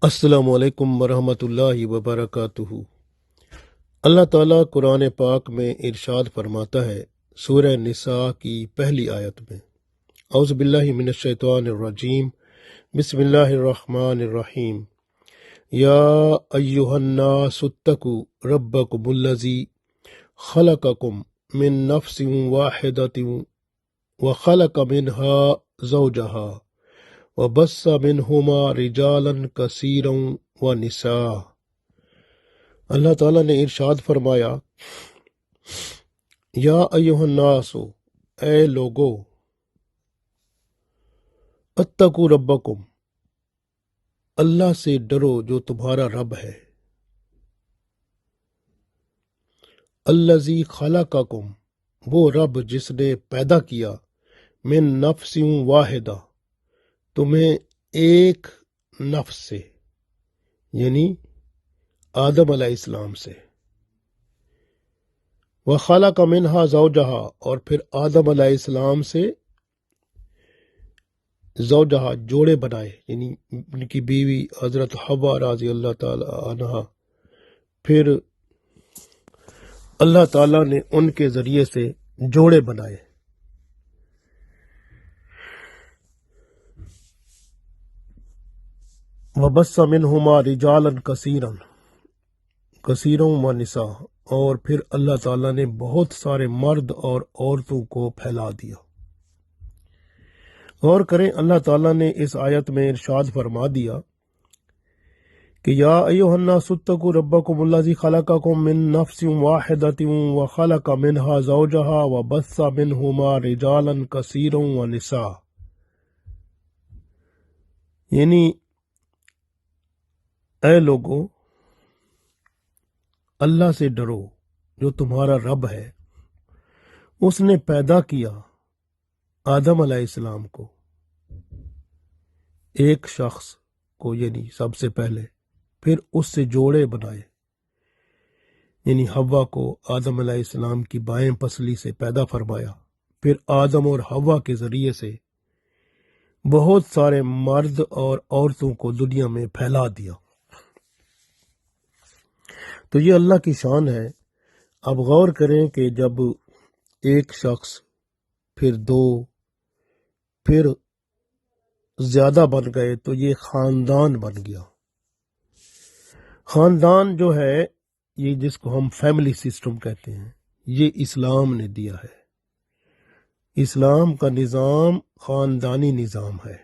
السلام علیکم ورحمۃ اللہ وبرکاتہ۔ اللہ تعالیٰ قرآن پاک میں ارشاد فرماتا ہے سورہ نساء کی پہلی آیت میں، اعوذ باللہ من الشیطان الرجیم، بسم اللہ الرحمن الرحیم، یا ایہا الناس اتقوا ربکم الذی خلقکم من نفس واحدۃ وخلق منها زوجہا وبث منہما رجالا کثیرا ونساء۔ اللہ تعالیٰ نے ارشاد فرمایا، یا ایہا الناس، اے لوگو، اتقوا ربکم، اللہ سے ڈرو جو تمہارا رب ہے، الذی خلقکم، وہ رب جس نے پیدا کیا، من نفس واحدہ، تمہیں ایک نفس سے، یعنی آدم علیہ السلام سے، وخلق منہا زوجہا، اور پھر آدم علیہ السلام سے زوجہا، جوڑے بنائے، یعنی ان کی بیوی حضرت حوا رضی اللہ تعالی عنہا، پھر اللہ تعالیٰ نے ان کے ذریعے سے جوڑے بنائے۔ وَبَثَّ مِنْهُمَا رِجَالًا كَثِيرًا وَنِسَاءً، اور پھر اللہ تعالیٰ نے بہت سارے مرد اور عورتوں کو پھیلا دیا۔ غور کریں، اللہ تعالیٰ نے اس آیت میں ارشاد فرما دیا کہ یا ایھا الناس اتقوا ربکم الذی خلقکم من نفس واحدۃ وخلق منها زوجہا وبث منہما رجالا کثیرا ونساء، یعنی اے لوگو، اللہ سے ڈرو جو تمہارا رب ہے، اس نے پیدا کیا آدم علیہ السلام کو، ایک شخص کو، یعنی سب سے پہلے، پھر اس سے جوڑے بنائے، یعنی حوا کو آدم علیہ السلام کی بائیں پسلی سے پیدا فرمایا، پھر آدم اور حوا کے ذریعے سے بہت سارے مرد اور عورتوں کو دنیا میں پھیلا دیا۔ تو یہ اللہ کی شان ہے۔ اب غور کریں کہ جب ایک شخص، پھر دو، پھر زیادہ بن گئے تو یہ خاندان بن گیا۔ خاندان جو ہے، یہ جس کو ہم فیملی سسٹم کہتے ہیں، یہ اسلام نے دیا ہے۔ اسلام کا نظام خاندانی نظام ہے،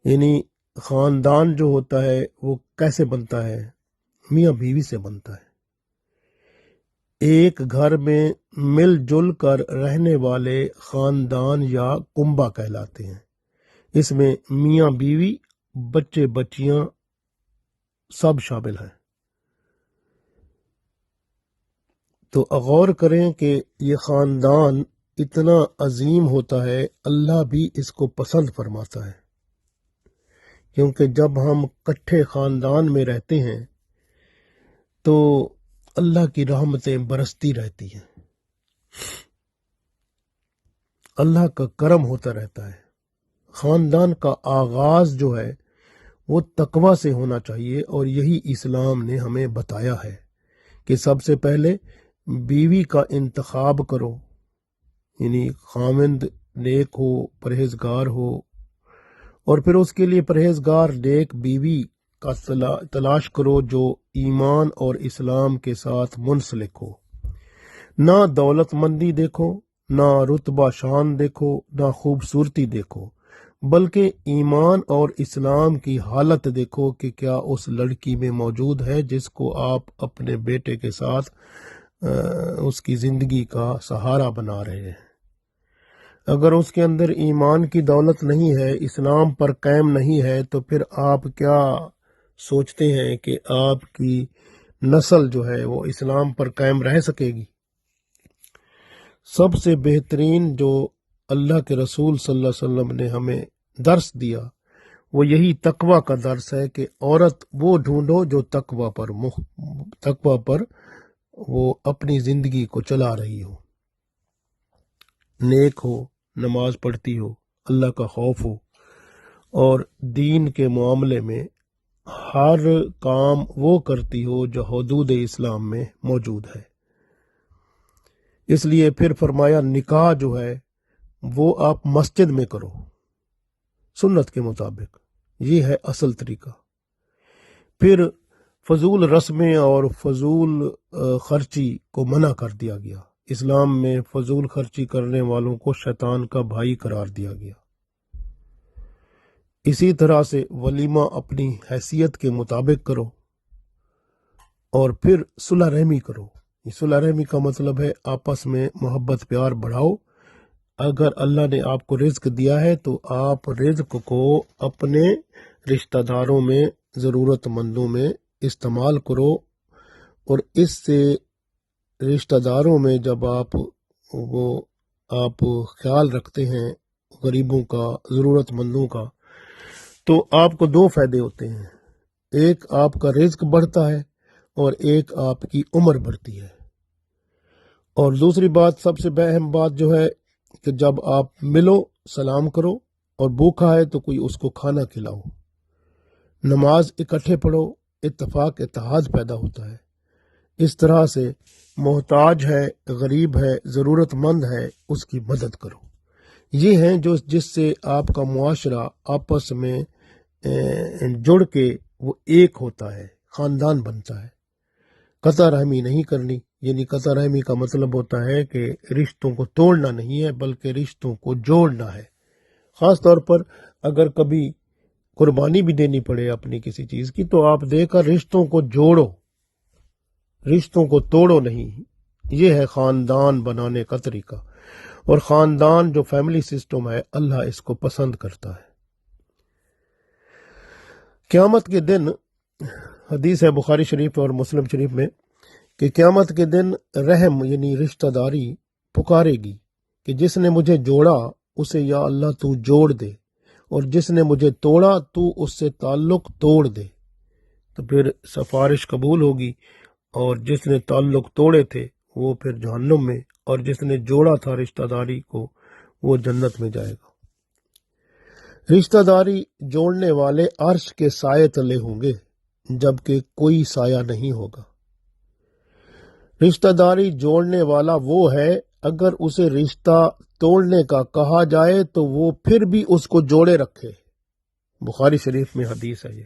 یعنی خاندان جو ہوتا ہے وہ کیسے بنتا ہے؟ میاں بیوی سے بنتا ہے۔ ایک گھر میں مل جل کر رہنے والے خاندان یا کنبہ کہلاتے ہیں۔ اس میں میاں بیوی، بچے بچیاں سب شامل ہیں۔ تو غور کریں کہ یہ خاندان اتنا عظیم ہوتا ہے، اللہ بھی اس کو پسند فرماتا ہے، کیونکہ جب ہم کٹھے خاندان میں رہتے ہیں تو اللہ کی رحمتیں برستی رہتی ہیں، اللہ کا کرم ہوتا رہتا ہے۔ خاندان کا آغاز جو ہے وہ تقوی سے ہونا چاہیے، اور یہی اسلام نے ہمیں بتایا ہے کہ سب سے پہلے بیوی کا انتخاب کرو، یعنی خاوند نیک ہو، پرہیزگار ہو، اور پھر اس کے لیے پرہیزگار نیک بیوی کا تلاش کرو جو ایمان اور اسلام کے ساتھ منسلک ہو۔ نہ دولت مندی دیکھو، نہ رتبہ شان دیکھو، نہ خوبصورتی دیکھو، بلکہ ایمان اور اسلام کی حالت دیکھو کہ کیا اس لڑکی میں موجود ہے جس کو آپ اپنے بیٹے کے ساتھ اس کی زندگی کا سہارا بنا رہے ہیں۔ اگر اس کے اندر ایمان کی دولت نہیں ہے، اسلام پر قائم نہیں ہے، تو پھر آپ کیا سوچتے ہیں کہ آپ کی نسل جو ہے وہ اسلام پر قائم رہ سکے گی؟ سب سے بہترین جو اللہ کے رسول صلی اللہ علیہ وسلم نے ہمیں درس دیا وہ یہی تقوی کا درس ہے کہ عورت وہ ڈھونڈو جو تقوی پر وہ اپنی زندگی کو چلا رہی ہو، نیک ہو، نماز پڑھتی ہو، اللہ کا خوف ہو، اور دین کے معاملے میں ہر کام وہ کرتی ہو جو حدود اسلام میں موجود ہے۔ اس لیے پھر فرمایا نکاح جو ہے وہ آپ مسجد میں کرو سنت کے مطابق، یہ ہے اصل طریقہ۔ پھر فضول رسمیں اور فضول خرچی کو منع کر دیا گیا۔ اسلام میں فضول خرچی کرنے والوں کو شیطان کا بھائی قرار دیا گیا۔ اسی طرح سے ولیمہ اپنی حیثیت کے مطابق کرو، اور پھر صلح رحمی کرو۔ صلح رحمی کا مطلب ہے آپس میں محبت پیار بڑھاؤ۔ اگر اللہ نے آپ کو رزق دیا ہے تو آپ رزق کو اپنے رشتہ داروں میں، ضرورت مندوں میں استعمال کرو، اور اس سے رشتہ داروں میں جب آپ خیال رکھتے ہیں غریبوں کا، ضرورت مندوں کا، تو آپ کو دو فائدے ہوتے ہیں، ایک آپ کا رزق بڑھتا ہے اور ایک آپ کی عمر بڑھتی ہے۔ اور دوسری بات، سب سے اہم بات جو ہے کہ جب آپ ملو سلام کرو، اور بھوکا ہے تو کوئی اس کو کھانا کھلاؤ، نماز اکٹھے پڑھو، اتفاق اتحاد پیدا ہوتا ہے۔ اس طرح سے محتاج ہے، غریب ہے، ضرورت مند ہے، اس کی مدد کرو۔ یہ ہیں جس سے آپ کا معاشرہ آپس میں جڑ کے وہ ایک ہوتا ہے، خاندان بنتا ہے۔ قطع رحمی نہیں کرنی، یعنی قطع رحمی کا مطلب ہوتا ہے کہ رشتوں کو توڑنا نہیں ہے بلکہ رشتوں کو جوڑنا ہے۔ خاص طور پر اگر کبھی قربانی بھی دینی پڑے اپنی کسی چیز کی، تو آپ دے کر رشتوں کو جوڑو، رشتوں کو توڑو نہیں۔ یہ ہے خاندان بنانے کا طریقہ، اور خاندان جو فیملی سسٹم ہے اللہ اس کو پسند کرتا ہے۔ قیامت کے دن حدیث ہے بخاری شریف اور مسلم شریف میں کہ قیامت کے دن رحم یعنی رشتہ داری پکارے گی کہ جس نے مجھے جوڑا اسے یا اللہ تو جوڑ دے، اور جس نے مجھے توڑا تو اس سے تعلق توڑ دے۔ تو پھر سفارش قبول ہوگی، اور جس نے تعلق توڑے تھے وہ پھر جہنم میں، اور جس نے جوڑا تھا رشتہ داری کو وہ جنت میں جائے گا۔ رشتہ داری جوڑنے والے عرش کے سائے تلے ہوں گے جبکہ کوئی سایہ نہیں ہوگا۔ رشتہ داری جوڑنے والا وہ ہے، اگر اسے رشتہ توڑنے کا کہا جائے تو وہ پھر بھی اس کو جوڑے رکھے۔ بخاری شریف میں حدیث ہے یہ۔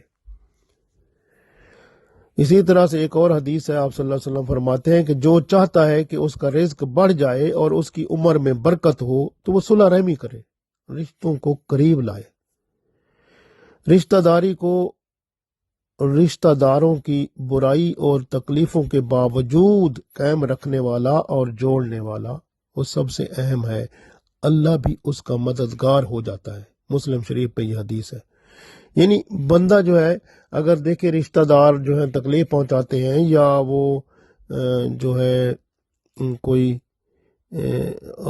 اسی طرح سے ایک اور حدیث ہے، آپ صلی اللہ علیہ وسلم فرماتے ہیں کہ جو چاہتا ہے کہ اس کا رزق بڑھ جائے اور اس کی عمر میں برکت ہو تو وہ صلح رحمی کرے، رشتوں کو قریب لائے۔ رشتہ داری کو رشتہ داروں کی برائی اور تکلیفوں کے باوجود قائم رکھنے والا اور جوڑنے والا وہ سب سے اہم ہے، اللہ بھی اس کا مددگار ہو جاتا ہے۔ مسلم شریف پہ یہ حدیث ہے۔ یعنی بندہ جو ہے اگر دیکھے رشتہ دار جو ہے تکلیف پہنچاتے ہیں یا وہ جو ہے کوئی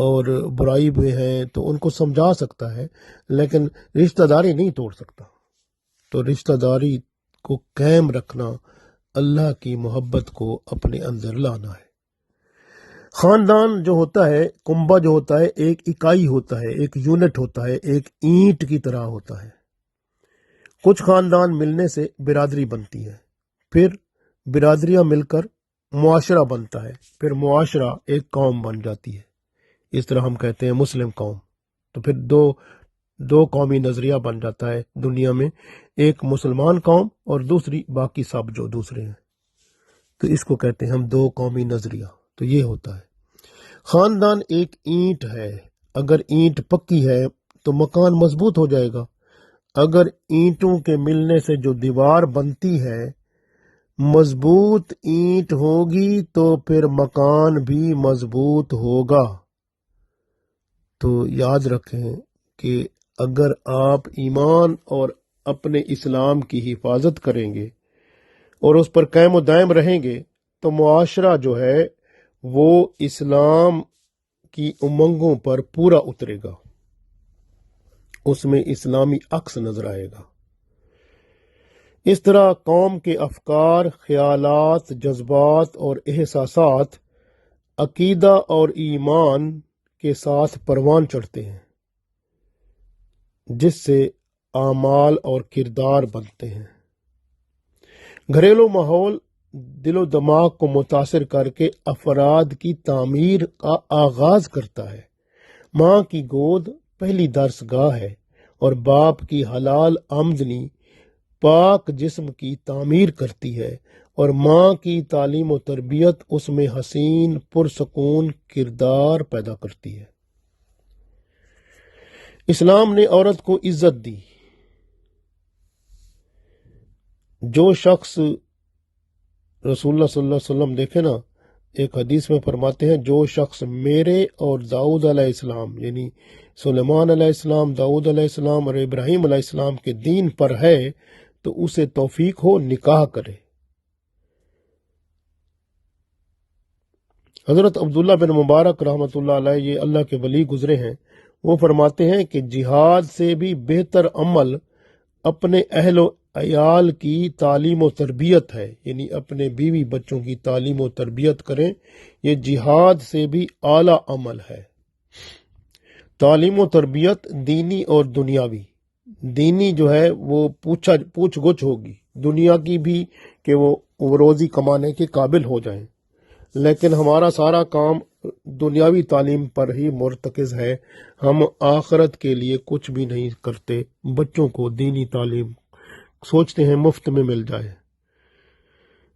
اور برائی میں ہے تو ان کو سمجھا سکتا ہے، لیکن رشتہ داری نہیں توڑ سکتا۔ تو رشتہ داری کو قائم رکھنا اللہ کی محبت کو اپنے اندر لانا ہے۔ خاندان جو ہوتا ہے، کنبہ جو ہوتا ہے، ایک اکائی ہوتا ہے، ایک یونٹ ہوتا ہے، ایک اینٹ کی طرح ہوتا ہے۔ کچھ خاندان ملنے سے برادری بنتی ہے، پھر برادریاں مل کر معاشرہ بنتا ہے، پھر معاشرہ ایک قوم بن جاتی ہے۔ اس طرح ہم کہتے ہیں مسلم قوم، تو پھر دو قومی نظریہ بن جاتا ہے دنیا میں، ایک مسلمان قوم اور دوسری باقی سب جو دوسرے ہیں، تو اس کو کہتے ہیں ہم دو قومی نظریہ۔ تو یہ ہوتا ہے خاندان ایک اینٹ ہے، اگر اینٹ پکی ہے تو مکان مضبوط ہو جائے گا، اگر اینٹوں کے ملنے سے جو دیوار بنتی ہے مضبوط اینٹ ہوگی تو پھر مکان بھی مضبوط ہوگا۔ تو یاد رکھیں کہ اگر آپ ایمان اور اپنے اسلام کی حفاظت کریں گے اور اس پر قائم و دائم رہیں گے تو معاشرہ جو ہے وہ اسلام کی امنگوں پر پورا اترے گا، اس میں اسلامی عکس نظر آئے گا۔ اس طرح قوم کے افکار، خیالات، جذبات اور احساسات عقیدہ اور ایمان کے ساتھ پروان چڑھتے ہیں، جس سے اعمال اور کردار بنتے ہیں۔ گھریلو ماحول دل و دماغ کو متاثر کر کے افراد کی تعمیر کا آغاز کرتا ہے۔ ماں کی گود پہلی درس گاہ ہے اور باپ کی حلال آمدنی پاک جسم کی تعمیر کرتی ہے، اور ماں کی تعلیم و تربیت اس میں حسین پرسکون کردار پیدا کرتی ہے۔ اسلام نے عورت کو عزت دی۔ جو شخص رسول اللہ صلی اللہ علیہ وسلم دیکھے نا، ایک حدیث میں فرماتے ہیں جو شخص میرے اور داؤد علیہ السلام یعنی سلیمان علیہ السلام، داؤد علیہ السلام اور ابراہیم علیہ السلام کے دین پر ہے تو اسے توفیق ہو نکاح کرے۔ حضرت عبداللہ بن مبارک رحمۃ اللہ علیہ، یہ اللہ کے ولی گزرے ہیں، وہ فرماتے ہیں کہ جہاد سے بھی بہتر عمل اپنے اہل و عیال کی تعلیم و تربیت ہے، یعنی اپنے بیوی بچوں کی تعلیم و تربیت کریں، یہ جہاد سے بھی اعلیٰ عمل ہے۔ تعلیم و تربیت دینی اور دنیاوی، دینی جو ہے وہ پوچھ گچھ ہوگی، دنیا کی بھی کہ وہ روزی کمانے کے قابل ہو جائیں، لیکن ہمارا سارا کام دنیاوی تعلیم پر ہی مرتکز ہے۔ ہم آخرت کے لیے کچھ بھی نہیں کرتے۔ بچوں کو دینی تعلیم سوچتے ہیں مفت میں مل جائے،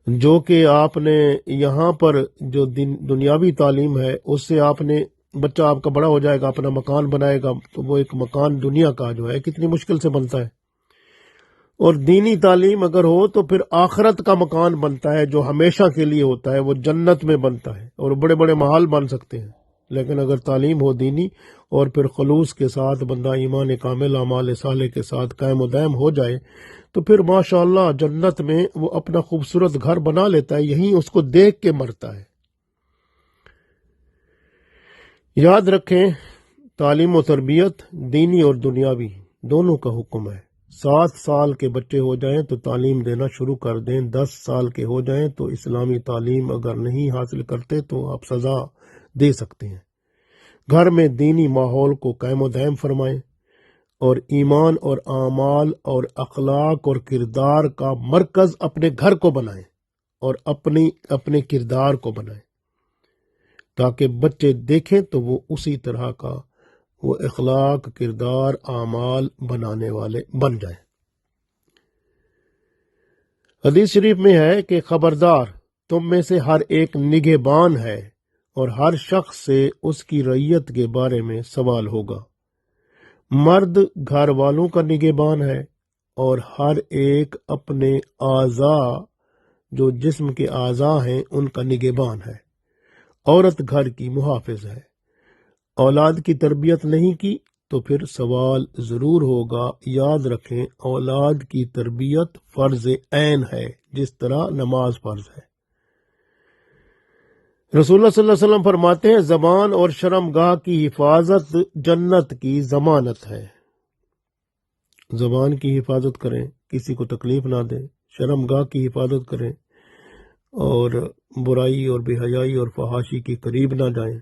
جو کہ آپ نے یہاں پر جو دنیاوی تعلیم ہے اس سے آپ نے بچہ آپ کا بڑا ہو جائے گا، اپنا مکان بنائے گا، تو وہ ایک مکان دنیا کا جو ہے کتنی مشکل سے بنتا ہے، اور دینی تعلیم اگر ہو تو پھر آخرت کا مکان بنتا ہے جو ہمیشہ کے لیے ہوتا ہے، وہ جنت میں بنتا ہے اور بڑے بڑے محل بن سکتے ہیں۔ لیکن اگر تعلیم ہو دینی اور پھر خلوص کے ساتھ بندہ ایمان کامل اعمال صالح کے ساتھ قائم و دائم ہو جائے تو پھر ماشاءاللہ جنت میں وہ اپنا خوبصورت گھر بنا لیتا ہے، یہیں اس کو دیکھ کے مرتا ہے۔ یاد رکھیں، تعلیم و تربیت دینی اور دنیاوی دونوں کا حکم ہے۔ 7 سال کے بچے ہو جائیں تو تعلیم دینا شروع کر دیں، 10 سال کے ہو جائیں تو اسلامی تعلیم اگر نہیں حاصل کرتے تو آپ سزا دے سکتے ہیں۔ گھر میں دینی ماحول کو قائم و دائم فرمائیں اور ایمان اور اعمال اور اخلاق اور کردار کا مرکز اپنے گھر کو بنائیں اور اپنے کردار کو بنائیں، تاکہ بچے دیکھیں تو وہ اسی طرح کا وہ اخلاق، کردار، اعمال بنانے والے بن جائیں۔ حدیث شریف میں ہے کہ خبردار، تم میں سے ہر ایک نگہبان ہے اور ہر شخص سے اس کی رعیت کے بارے میں سوال ہوگا۔ مرد گھر والوں کا نگہبان ہے اور ہر ایک اپنے اعضاء جو جسم کے اعضاء ہیں ان کا نگہبان ہے۔ عورت گھر کی محافظ ہے۔ اولاد کی تربیت نہیں کی تو پھر سوال ضرور ہوگا۔ یاد رکھیں، اولاد کی تربیت فرض عین ہے، جس طرح نماز فرض ہے۔ رسول اللہ صلی اللہ علیہ وسلم فرماتے ہیں، زبان اور شرمگاہ کی حفاظت جنت کی ضمانت ہے۔ زبان کی حفاظت کریں، کسی کو تکلیف نہ دیں، شرمگاہ کی حفاظت کریں اور برائی اور بے حیائی اور فحاشی کے قریب نہ جائیں۔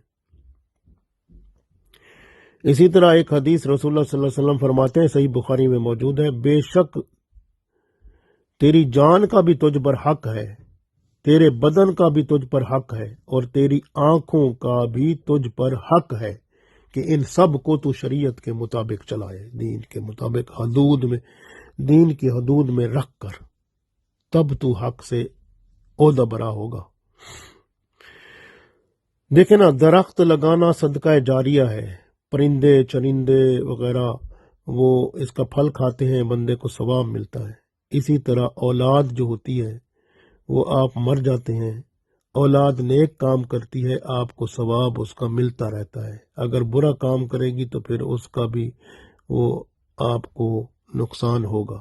اسی طرح ایک حدیث رسول اللہ صلی اللہ علیہ وسلم فرماتے ہیں، صحیح بخاری میں موجود ہے، بے شک تیری جان کا بھی تجھ پر حق ہے، تیرے بدن کا بھی تجھ پر حق ہے، اور تیری آنکھوں کا بھی تجھ پر حق ہے کہ ان سب کو تو شریعت کے مطابق چلائے، دین کے مطابق حدود میں، دین کی حدود میں رکھ کر، تب تو حق سے عہدہ برا ہوگا۔ دیکھیں نا، درخت لگانا صدقہ جاریہ ہے، پرندے چرندے وغیرہ وہ اس کا پھل کھاتے ہیں، بندے کو ثواب ملتا ہے۔ اسی طرح اولاد جو ہوتی ہے وہ آپ مر جاتے ہیں، اولاد نیک کام کرتی ہے، آپ کو ثواب اس کا ملتا رہتا ہے۔ اگر برا کام کرے گی تو پھر اس کا بھی وہ آپ کو نقصان ہوگا۔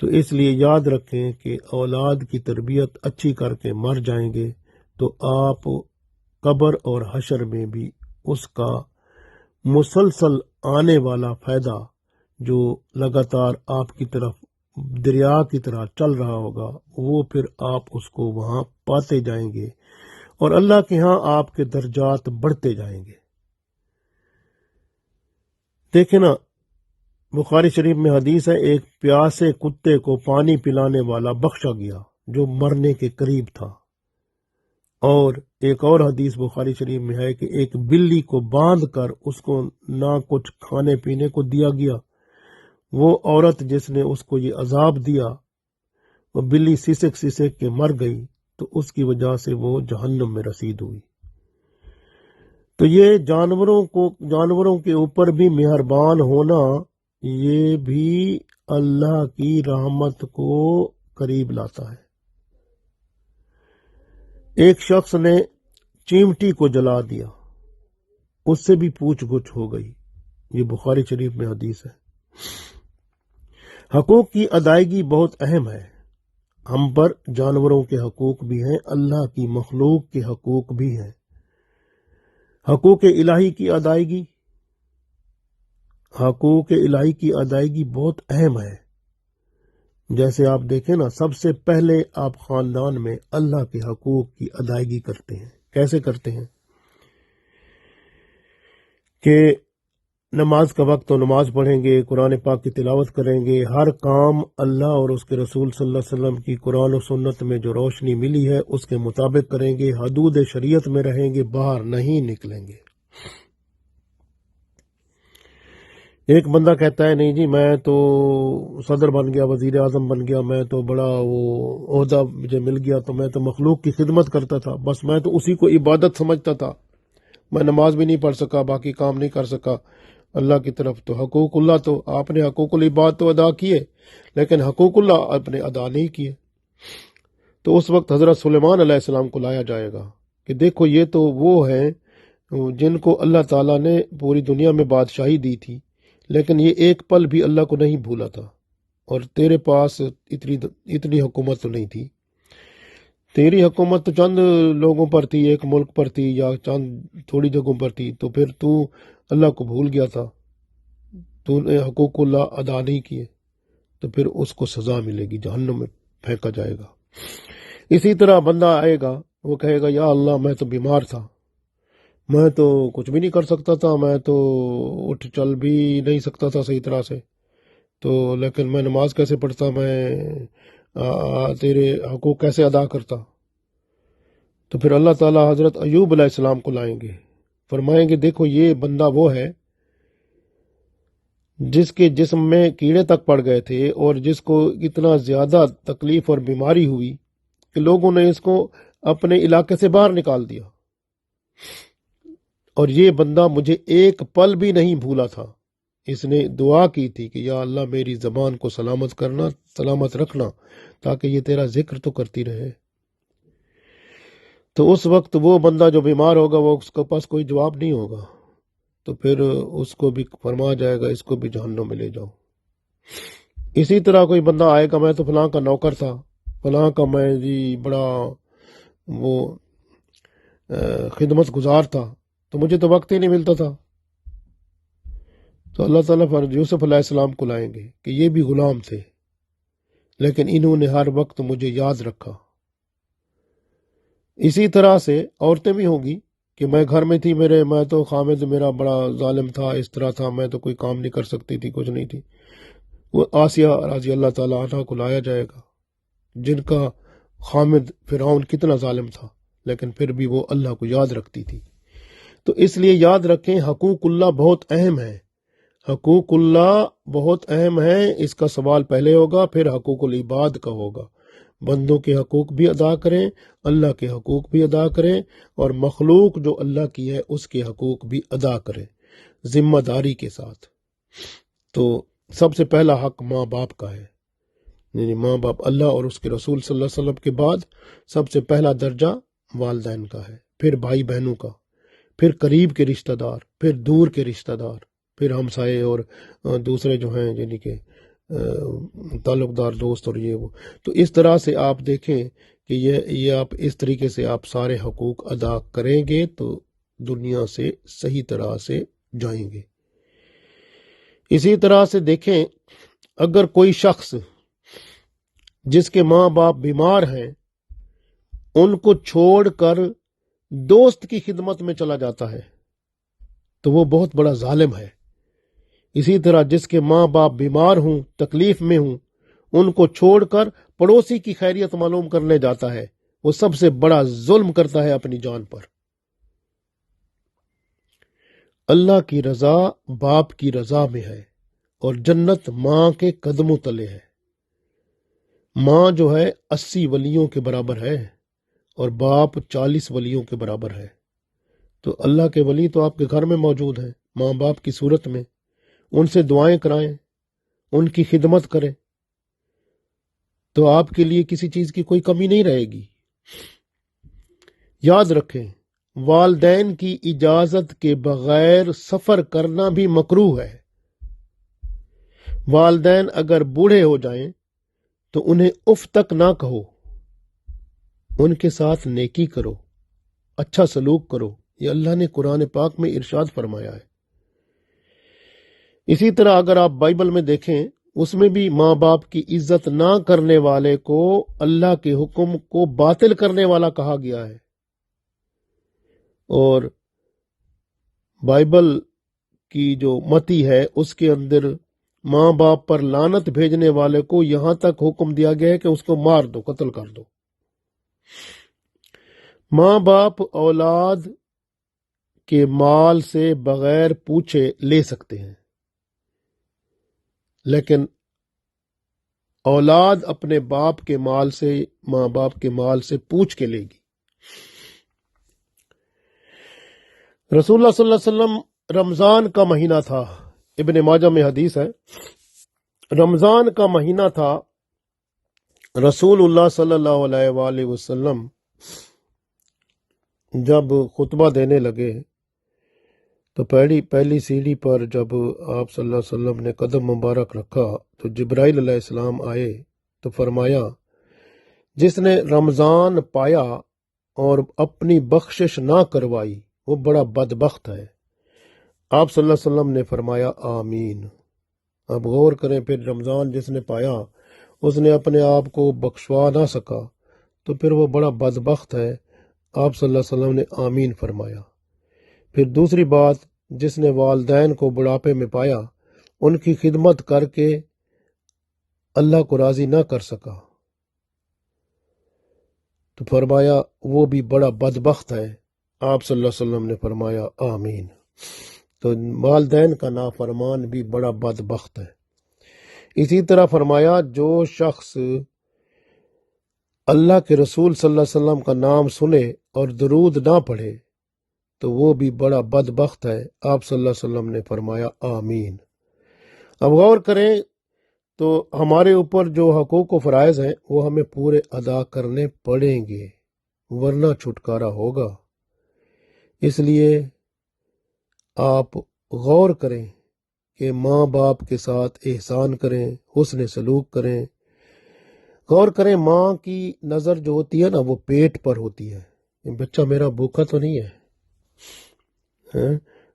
تو اس لیے یاد رکھیں کہ اولاد کی تربیت اچھی کر کے مر جائیں گے تو آپ قبر اور حشر میں بھی اس کا مسلسل آنے والا فائدہ جو لگاتار آپ کی طرف دریا کی طرح چل رہا ہوگا، وہ پھر آپ اس کو وہاں پاتے جائیں گے اور اللہ کے ہاں آپ کے درجات بڑھتے جائیں گے۔ دیکھیں نا، بخاری شریف میں حدیث ہے، ایک پیاسے کتے کو پانی پلانے والا بخشا گیا جو مرنے کے قریب تھا، اور ایک اور حدیث بخاری شریف میں ہے کہ ایک بلی کو باندھ کر اس کو نہ کچھ کھانے پینے کو دیا گیا، وہ عورت جس نے اس کو یہ عذاب دیا، وہ بلی سسک سسک کے مر گئی، تو اس کی وجہ سے وہ جہنم میں رسید ہوئی۔ تو یہ جانوروں کے اوپر بھی مہربان ہونا، یہ بھی اللہ کی رحمت کو قریب لاتا ہے۔ ایک شخص نے چیمٹی کو جلا دیا، اس سے بھی پوچھ گچھ ہو گئی، یہ بخاری شریف میں حدیث ہے۔ حقوق کی ادائیگی بہت اہم ہے، ہم پر جانوروں کے حقوق بھی ہیں، اللہ کی مخلوق کے حقوق بھی ہیں۔ حقوق الہی کی ادائیگی، حقوق الہی کی ادائیگی بہت اہم ہے۔ جیسے آپ دیکھیں نا، سب سے پہلے آپ خاندان میں اللہ کے حقوق کی ادائیگی کرتے ہیں۔ کیسے کرتے ہیں؟ کہ نماز کا وقت تو نماز پڑھیں گے، قرآن پاک کی تلاوت کریں گے، ہر کام اللہ اور اس کے رسول صلی اللہ علیہ وسلم کی قرآن و سنت میں جو روشنی ملی ہے اس کے مطابق کریں گے، حدود شریعت میں رہیں گے، باہر نہیں نکلیں گے۔ ایک بندہ کہتا ہے نہیں جی میں تو صدر بن گیا، وزیر اعظم بن گیا، میں تو بڑا وہ عہدہ مجھے مل گیا، تو میں تو مخلوق کی خدمت کرتا تھا، بس میں تو اسی کو عبادت سمجھتا تھا، میں نماز بھی نہیں پڑھ سکا، باقی کام نہیں کر سکا اللہ کی طرف۔ تو حقوق اللہ تو آپ نے حقوق العباد تو ادا کیے، لیکن حقوق اللہ آپ نے ادا نہیں کیے۔ تو اس وقت حضرت سلیمان علیہ السلام کو لایا جائے گا کہ دیکھو یہ تو وہ ہیں جن کو اللہ تعالیٰ نے پوری دنیا میں بادشاہی دی تھی، لیکن یہ ایک پل بھی اللہ کو نہیں بھولا تھا، اور تیرے پاس اتنی حکومت تو نہیں تھی، تیری حکومت تو چند لوگوں پر تھی، ایک ملک پر تھی یا چند تھوڑی جگہوں پر تھی، تو پھر تو اللہ کو بھول گیا تھا، تو نے حقوق اللہ ادا نہیں کیے، تو پھر اس کو سزا ملے گی، جہنم میں پھینکا جائے گا۔ اسی طرح بندہ آئے گا، وہ کہے گا یا اللہ میں تو بیمار تھا، میں تو کچھ بھی نہیں کر سکتا تھا، میں تو اٹھ چل بھی نہیں سکتا تھا صحیح طرح سے، تو لیکن میں نماز کیسے پڑھتا، میں تیرے حقوق کیسے ادا کرتا؟ تو پھر اللہ تعالیٰ حضرت ایوب علیہ السلام کو لائیں گے، فرمائیں گے دیکھو یہ بندہ وہ ہے جس کے جسم میں کیڑے تک پڑ گئے تھے، اور جس کو اتنا زیادہ تکلیف اور بیماری ہوئی کہ لوگوں نے اس کو اپنے علاقے سے باہر نکال دیا، اور یہ بندہ مجھے ایک پل بھی نہیں بھولا تھا۔ اس نے دعا کی تھی کہ یا اللہ میری زبان کو سلامت رکھنا، تاکہ یہ تیرا ذکر تو کرتی رہے۔ تو اس وقت وہ بندہ جو بیمار ہوگا، وہ اس کے پاس کوئی جواب نہیں ہوگا، تو پھر اس کو بھی فرمایا جائے گا اس کو بھی جہنم میں لے جاؤ۔ اسی طرح کوئی بندہ آئے گا، میں تو فلاں کا نوکر تھا، فلاں کا میں جی بڑا وہ خدمت گزار تھا، تو مجھے تو وقت ہی نہیں ملتا تھا۔ تو اللہ تعالیٰ یوسف علیہ السلام کو لائیں گے کہ یہ بھی غلام تھے، لیکن انہوں نے ہر وقت مجھے یاد رکھا۔ اسی طرح سے عورتیں بھی ہوں گی کہ میں گھر میں تھی، میں تو خامد میرا بڑا ظالم تھا، اس طرح تھا، میں تو کوئی کام نہیں کر سکتی تھی، کچھ نہیں تھی۔ وہ آسیہ رضی اللہ تعالیٰ عنہ کو لایا جائے گا، جن کا خامد فرعون کتنا ظالم تھا، لیکن پھر بھی وہ اللہ کو یاد رکھتی تھی۔ تو اس لیے یاد رکھیں حقوق اللہ بہت اہم ہے، حقوق اللہ بہت اہم ہے، اس کا سوال پہلے ہوگا، پھر حقوق العباد کا ہوگا۔ بندوں کے حقوق بھی ادا کریں، اللہ کے حقوق بھی ادا کریں، اور مخلوق جو اللہ کی ہے اس کے حقوق بھی ادا کریں ذمہ داری کے ساتھ۔ تو سب سے پہلا حق ماں باپ کا ہے، یعنی ماں باپ اللہ اور اس کے رسول صلی اللہ علیہ وسلم کے بعد سب سے پہلا درجہ والدین کا ہے، پھر بھائی بہنوں کا، پھر قریب کے رشتہ دار، پھر دور کے رشتہ دار، پھر ہمسائے اور دوسرے جو ہیں یعنی کہ تعلق دار دوست اور یہ وہ۔ تو اس طرح سے آپ دیکھیں کہ یہ آپ اس طریقے سے آپ سارے حقوق ادا کریں گے تو دنیا سے صحیح طرح سے جائیں گے۔ اسی طرح سے دیکھیں اگر کوئی شخص جس کے ماں باپ بیمار ہیں ان کو چھوڑ کر دوست کی خدمت میں چلا جاتا ہے تو وہ بہت بڑا ظالم ہے، اسی طرح جس کے ماں باپ بیمار ہوں، تکلیف میں ہوں، ان کو چھوڑ کر پڑوسی کی خیریت معلوم کرنے جاتا ہے، وہ سب سے بڑا ظلم کرتا ہے اپنی جان پر۔ اللہ کی رضا باپ کی رضا میں ہے، اور جنت ماں کے قدموں تلے ہے۔ ماں جو ہے 80 ولیوں کے برابر ہے، اور باپ 40 ولیوں کے برابر ہے۔ تو اللہ کے ولی تو آپ کے گھر میں موجود ہیں، ماں باپ کی صورت میں۔ ان سے دعائیں کرائیں، ان کی خدمت کریں، تو آپ کے لیے کسی چیز کی کوئی کمی نہیں رہے گی۔ یاد رکھیں، والدین کی اجازت کے بغیر سفر کرنا بھی مکروہ ہے۔ والدین اگر بوڑھے ہو جائیں تو انہیں اف تک نہ کہو، ان کے ساتھ نیکی کرو، اچھا سلوک کرو، یہ اللہ نے قرآن پاک میں ارشاد فرمایا ہے۔ اسی طرح اگر آپ بائبل میں دیکھیں، اس میں بھی ماں باپ کی عزت نہ کرنے والے کو اللہ کے حکم کو باطل کرنے والا کہا گیا ہے۔ اور بائبل کی جو متی ہے اس کے اندر ماں باپ پر لعنت بھیجنے والے کو یہاں تک حکم دیا گیا ہے کہ اس کو مار دو، قتل کر دو۔ ماں باپ اولاد کے مال سے بغیر پوچھے لے سکتے ہیں، لیکن اولاد اپنے باپ کے مال سے، ماں باپ کے مال سے پوچھ کے لے گی۔ رسول اللہ صلی اللہ علیہ وسلم رمضان کا مہینہ تھا، ابن ماجہ میں حدیث ہے، رمضان کا مہینہ تھا، رسول اللہ صلی اللہ علیہ وآلہ وسلم جب خطبہ دینے لگے تو پہلی سیڑھی پر جب آپ صلی اللہ علیہ وسلم نے قدم مبارک رکھا تو جبرائیل علیہ السلام آئے تو فرمایا، جس نے رمضان پایا اور اپنی بخشش نہ کروائی وہ بڑا بدبخت ہے۔ آپ صلی اللہ علیہ وسلم نے فرمایا آمین۔ اب غور کریں، پھر رمضان جس نے پایا اس نے اپنے آپ کو بخشوا نہ سکا تو پھر وہ بڑا بدبخت ہے۔ آپ صلی اللہ علیہ وسلم نے آمین فرمایا۔ پھر دوسری بات، جس نے والدین کو بڑھاپے میں پایا، ان کی خدمت کر کے اللہ کو راضی نہ کر سکا تو فرمایا وہ بھی بڑا بدبخت ہے۔ آپ صلی اللہ علیہ وسلم نے فرمایا آمین۔ تو والدین کا نافرمان بھی بڑا بدبخت ہے۔ اسی طرح فرمایا، جو شخص اللہ کے رسول صلی اللہ علیہ وسلم کا نام سنے اور درود نہ پڑھے تو وہ بھی بڑا بدبخت ہے۔ آپ صلی اللہ علیہ وسلم نے فرمایا آمین۔ اب غور کریں تو ہمارے اوپر جو حقوق و فرائض ہیں وہ ہمیں پورے ادا کرنے پڑیں گے، ورنہ چھٹکارا ہوگا۔ اس لیے آپ غور کریں کہ ماں باپ کے ساتھ احسان کریں، حسن سلوک کریں۔ غور کریں، ماں کی نظر جو ہوتی ہے نا وہ پیٹ پر ہوتی ہے، بچہ میرا بھوکا تو نہیں ہے،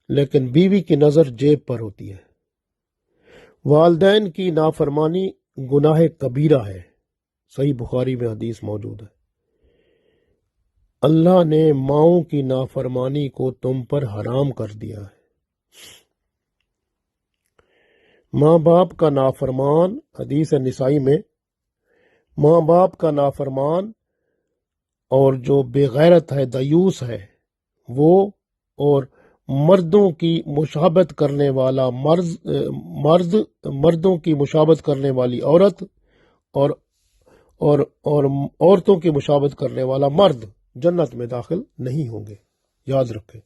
لیکن بیوی کی نظر جیب پر ہوتی ہے۔ والدین کی نافرمانی گناہ کبیرہ ہے، صحیح بخاری میں حدیث موجود ہے۔ اللہ نے ماؤں کی نافرمانی کو تم پر حرام کر دیا ہے۔ ماں باپ کا نافرمان، حدیث نسائی میں، ماں باپ کا نافرمان اور جو بے غیرت ہے، دیوس ہے وہ، اور مردوں کی مشابہت کرنے والا مردوں کی مشابہت کرنے والی عورت اور عورتوں کی مشابہت کرنے والا مرد جنت میں داخل نہیں ہوں گے۔ یاد رکھیں،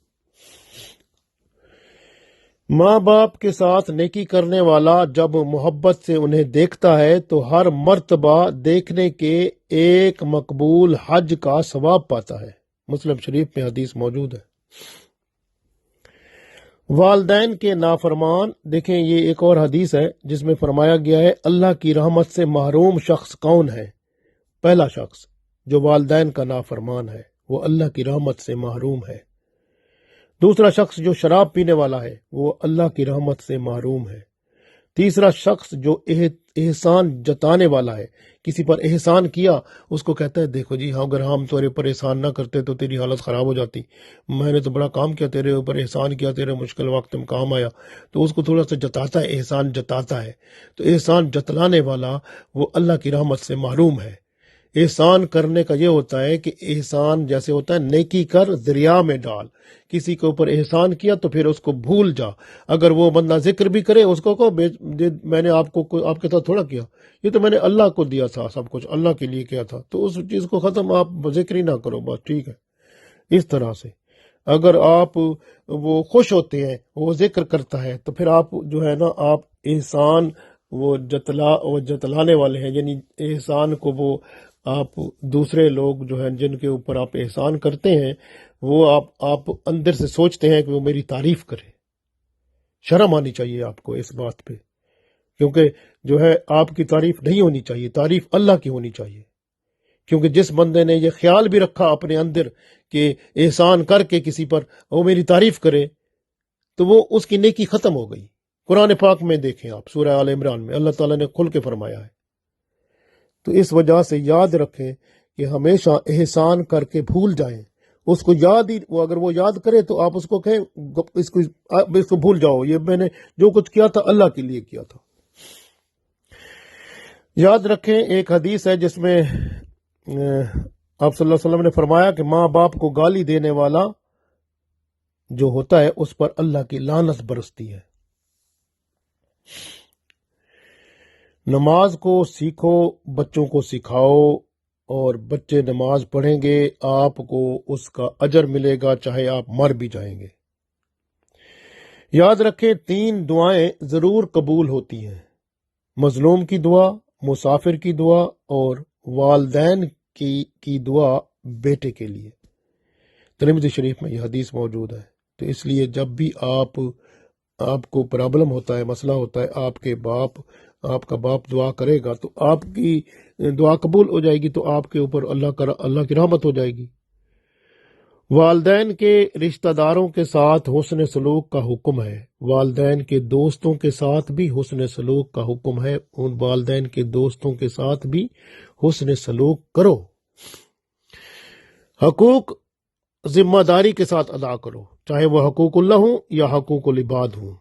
ماں باپ کے ساتھ نیکی کرنے والا جب محبت سے انہیں دیکھتا ہے تو ہر مرتبہ دیکھنے کے ایک مقبول حج کا ثواب پاتا ہے۔ مسلم شریف میں حدیث موجود ہے۔ والدین کے نافرمان، دیکھیں یہ ایک اور حدیث ہے جس میں فرمایا گیا ہے اللہ کی رحمت سے محروم شخص کون ہے؟ پہلا شخص جو والدین کا نافرمان ہے وہ اللہ کی رحمت سے محروم ہے۔ دوسرا شخص جو شراب پینے والا ہے وہ اللہ کی رحمت سے محروم ہے۔ تیسرا شخص جو احسان جتانے والا ہے، کسی پر احسان کیا، اس کو کہتا ہے دیکھو جی اگر ہم تیرے پر احسان نہ کرتے تو تیری حالت خراب ہو جاتی، میں نے تو بڑا کام کیا، تیرے اوپر احسان کیا، تیرے مشکل وقت میں کام آیا، تو اس کو تھوڑا سا جتاتا ہے، احسان جتاتا ہے۔ تو احسان جتلانے والا وہ اللہ کی رحمت سے محروم ہے۔ احسان کرنے کا یہ ہوتا ہے کہ احسان جیسے ہوتا ہے نیکی کر دریا میں ڈال، کسی کے اوپر احسان کیا تو پھر اس کو بھول جا، اگر وہ بندہ ذکر بھی کرے اس کو کہو میں نے آپ کے ساتھ تھوڑا کیا، یہ تو میں نے اللہ کو دیا تھا، سب کچھ اللہ کے لیے کیا تھا، تو اس چیز کو ختم، آپ ذکر ہی نہ کرو، بس ٹھیک ہے۔ اس طرح سے اگر آپ وہ خوش ہوتے ہیں، وہ ذکر کرتا ہے، تو پھر آپ جو ہے نا آپ احسان وہ جتلانے والے ہیں، یعنی احسان کو وہ آپ دوسرے لوگ جو ہیں جن کے اوپر آپ احسان کرتے ہیں، وہ آپ اندر سے سوچتے ہیں کہ وہ میری تعریف کرے۔ شرم آنی چاہیے آپ کو اس بات پہ، کیونکہ جو ہے آپ کی تعریف نہیں ہونی چاہیے، تعریف اللہ کی ہونی چاہیے، کیونکہ جس بندے نے یہ خیال بھی رکھا اپنے اندر کہ احسان کر کے کسی پر وہ میری تعریف کرے، تو وہ اس کی نیکی ختم ہو گئی۔ قرآن پاک میں دیکھیں آپ، سورہ آل عمران میں اللہ تعالیٰ نے کھل کے فرمایا ہے۔ تو اس وجہ سے یاد رکھیں کہ ہمیشہ احسان کر کے بھول جائیں، اس کو یاد ہی اگر وہ یاد کرے تو آپ اس کو کہیں اس کو بھول جاؤ، یہ میں نے جو کچھ کیا تھا اللہ کے لیے کیا تھا۔ یاد رکھیں ایک حدیث ہے جس میں آپ صلی اللہ علیہ وسلم نے فرمایا کہ ماں باپ کو گالی دینے والا جو ہوتا ہے اس پر اللہ کی لعنت برستی ہے۔ نماز کو سیکھو، بچوں کو سکھاؤ، اور بچے نماز پڑھیں گے، آپ کو اس کا اجر ملے گا چاہے آپ مر بھی جائیں گے۔ یاد رکھیں 3 دعائیں ضرور قبول ہوتی ہیں: مظلوم کی دعا، مسافر کی دعا، اور والدین کی دعا بیٹے کے لیے۔ ترمذی شریف میں یہ حدیث موجود ہے۔ تو اس لیے جب بھی آپ کو پرابلم ہوتا ہے، مسئلہ ہوتا ہے، آپ کا باپ دعا کرے گا تو آپ کی دعا قبول ہو جائے گی، تو آپ کے اوپر اللہ کی رحمت ہو جائے گی۔ والدین کے رشتہ داروں کے ساتھ حسن سلوک کا حکم ہے، والدین کے دوستوں کے ساتھ بھی حسن سلوک کا حکم ہے، ان والدین کے دوستوں کے ساتھ بھی حسن سلوک کرو۔ حقوق ذمہ داری کے ساتھ ادا کرو، چاہے وہ حقوق اللہ ہوں یا حقوق العباد ہوں۔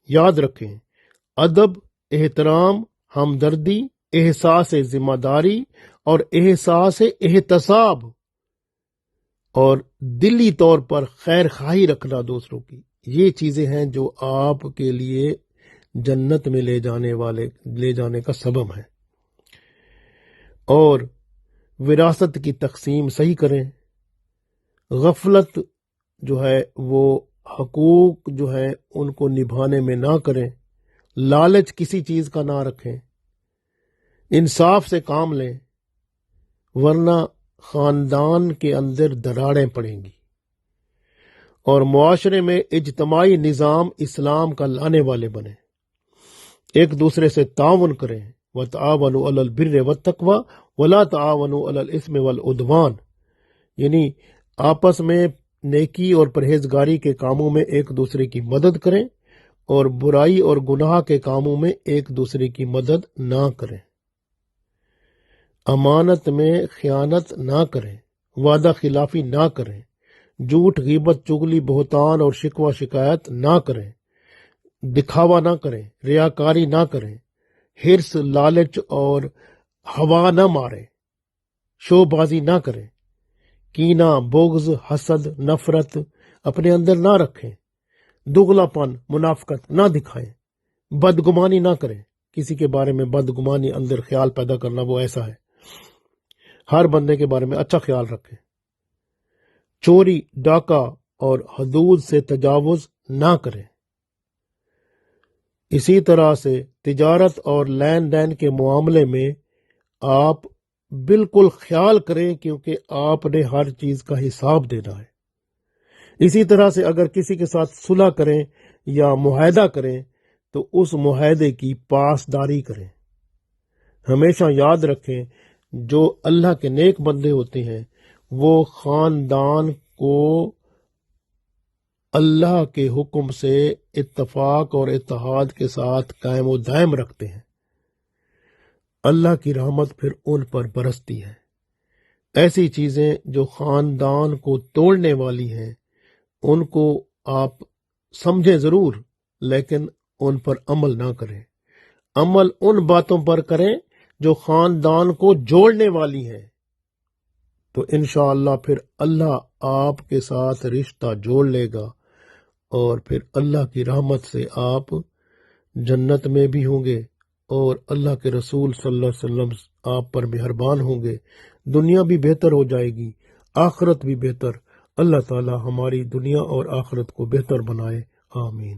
یاد رکھیں ادب، احترام، ہمدردی، احساس ذمہ داری اور احساس احتساب اور دلی طور پر خیر خواہی رکھنا دوسروں کی، یہ چیزیں ہیں جو آپ کے لیے جنت میں لے جانے کا سبب ہے۔ اور وراثت کی تقسیم صحیح کریں، غفلت جو ہے وہ حقوق جو ہے ان کو نبھانے میں نہ کریں، لالچ کسی چیز کا نہ رکھیں، انصاف سے کام لیں، ورنہ خاندان کے اندر دراڑیں پڑیں گی، اور معاشرے میں اجتماعی نظام اسلام کا لانے والے بنیں، ایک دوسرے سے تعاون کریں، وَتَعَاوَنُوا عَلَى الْبِرِّ وَالتَّقْوَى وَلَا تَعَاوَنُوا عَلَى الْإِثْمِ وَالْعُدْوَانِ، یعنی آپس میں نیکی اور پرہیزگاری کے کاموں میں ایک دوسرے کی مدد کریں، اور برائی اور گناہ کے کاموں میں ایک دوسرے کی مدد نہ کریں، امانت میں خیانت نہ کریں، وعدہ خلافی نہ کریں، جھوٹ، غیبت، چغلی، بہتان اور شکوہ شکایت نہ کریں، دکھاوا نہ کریں، ریاکاری نہ کریں، حرص، لالچ اور ہوا نہ ماریں، شو بازی نہ کریں، کینہ، بغض، حسد، نفرت اپنے اندر نہ رکھیں، دگلا پن، منافقت نہ دکھائیں، بدگمانی نہ کریں، کسی کے بارے میں بدگمانی اندر خیال پیدا کرنا وہ ایسا ہے، ہر بندے کے بارے میں اچھا خیال رکھیں، چوری، ڈاکہ اور حدود سے تجاوز نہ کریں۔ اسی طرح سے تجارت اور لین دین کے معاملے میں آپ بالکل خیال کریں، کیونکہ آپ نے ہر چیز کا حساب دینا ہے۔ اسی طرح سے اگر کسی کے ساتھ صلح کریں یا معاہدہ کریں تو اس معاہدے کی پاسداری کریں۔ ہمیشہ یاد رکھیں جو اللہ کے نیک بندے ہوتے ہیں وہ خاندان کو اللہ کے حکم سے اتفاق اور اتحاد کے ساتھ قائم و دائم رکھتے ہیں، اللہ کی رحمت پھر ان پر برستی ہے۔ ایسی چیزیں جو خاندان کو توڑنے والی ہیں ان کو آپ سمجھیں ضرور، لیکن ان پر عمل نہ کریں۔ عمل ان باتوں پر کریں جو خاندان کو جوڑنے والی ہیں، تو انشاءاللہ پھر اللہ آپ کے ساتھ رشتہ جوڑ لے گا، اور پھر اللہ کی رحمت سے آپ جنت میں بھی ہوں گے، اور اللہ کے رسول صلی اللہ علیہ وسلم آپ پر مہربان ہوں گے۔ دنیا بھی بہتر ہو جائے گی، آخرت بھی بہتر۔ اللہ تعالی ہماری دنیا اور آخرت کو بہتر بنائے، آمین۔